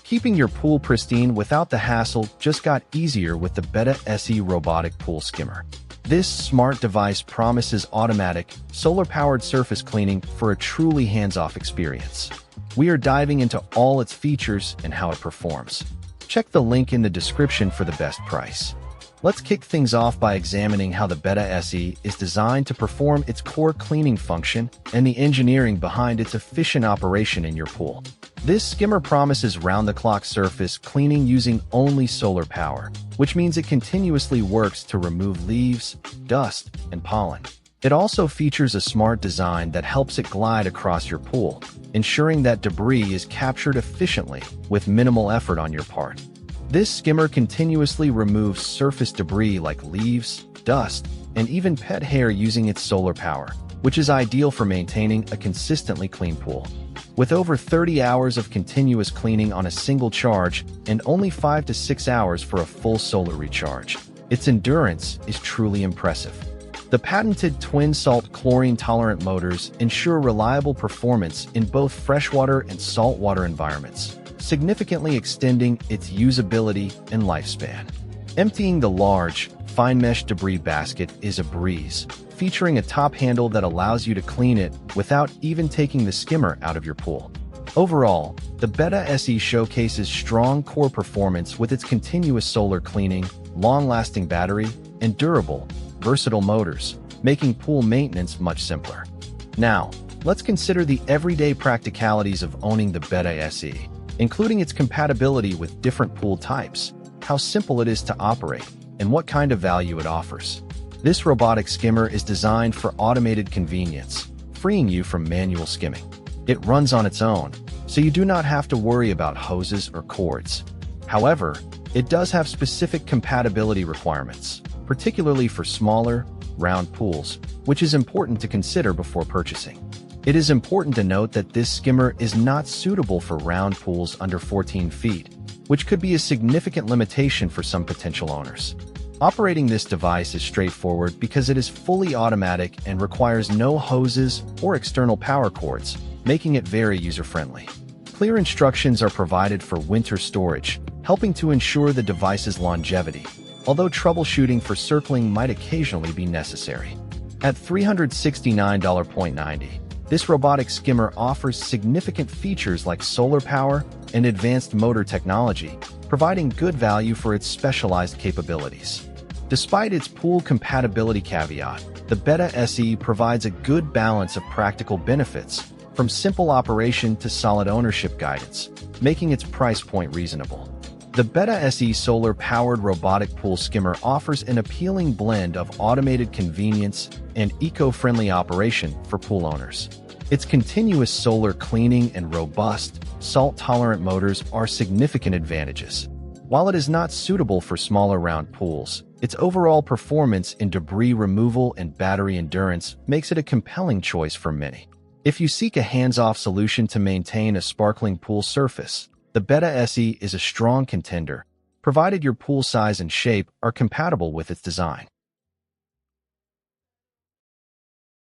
Keeping your pool pristine without the hassle just got easier with the Betta SE Robotic Pool Skimmer. This smart device promises automatic, solar-powered surface cleaning for a truly hands-off experience. We are diving into all its features and how it performs. Check the link in the description for the best price. Let's kick things off by examining how the Betta SE is designed to perform its core cleaning function and the engineering behind its efficient operation in your pool. This skimmer promises round-the-clock surface cleaning using only solar power, which means it continuously works to remove leaves, dust, and pollen. It also features a smart design that helps it glide across your pool, ensuring that debris is captured efficiently with minimal effort on your part. This skimmer continuously removes surface debris like leaves, dust, and even pet hair using its solar power, which is ideal for maintaining a consistently clean pool. With over 30 hours of continuous cleaning on a single charge and only 5 to 6 hours for a full solar recharge, its endurance is truly impressive. The patented twin salt-chlorine tolerant motors ensure reliable performance in both freshwater and saltwater environments, significantly extending its usability and lifespan. Emptying the large, fine mesh debris basket is a breeze, featuring a top handle that allows you to clean it without even taking the skimmer out of your pool. Overall, the Betta SE showcases strong core performance with its continuous solar cleaning, long-lasting battery, and durable, versatile motors, making pool maintenance much simpler. Now, let's consider the everyday practicalities of owning the Betta SE, including its compatibility with different pool types, how simple it is to operate, and what kind of value it offers. This robotic skimmer is designed for automated convenience, freeing you from manual skimming. It runs on its own, so you do not have to worry about hoses or cords. However, it does have specific compatibility requirements, particularly for smaller, round pools, which is important to consider before purchasing. It is important to note that this skimmer is not suitable for round pools under 14 feet, which could be a significant limitation for some potential owners. Operating this device is straightforward because it is fully automatic and requires no hoses or external power cords, making it very user-friendly. Clear instructions are provided for winter storage, helping to ensure the device's longevity, although troubleshooting for circling might occasionally be necessary. At $369.90, this robotic skimmer offers significant features like solar power and advanced motor technology, providing good value for its specialized capabilities. Despite its pool compatibility caveat, the Betta SE provides a good balance of practical benefits, from simple operation to solid ownership guidance, making its price point reasonable. The Betta SE solar-powered robotic pool skimmer offers an appealing blend of automated convenience and eco-friendly operation for pool owners. Its continuous solar cleaning and robust, salt-tolerant motors are significant advantages. While it is not suitable for smaller round pools, its overall performance in debris removal and battery endurance makes it a compelling choice for many. If you seek a hands-off solution to maintain a sparkling pool surface, the Betta SE is a strong contender, provided your pool size and shape are compatible with its design.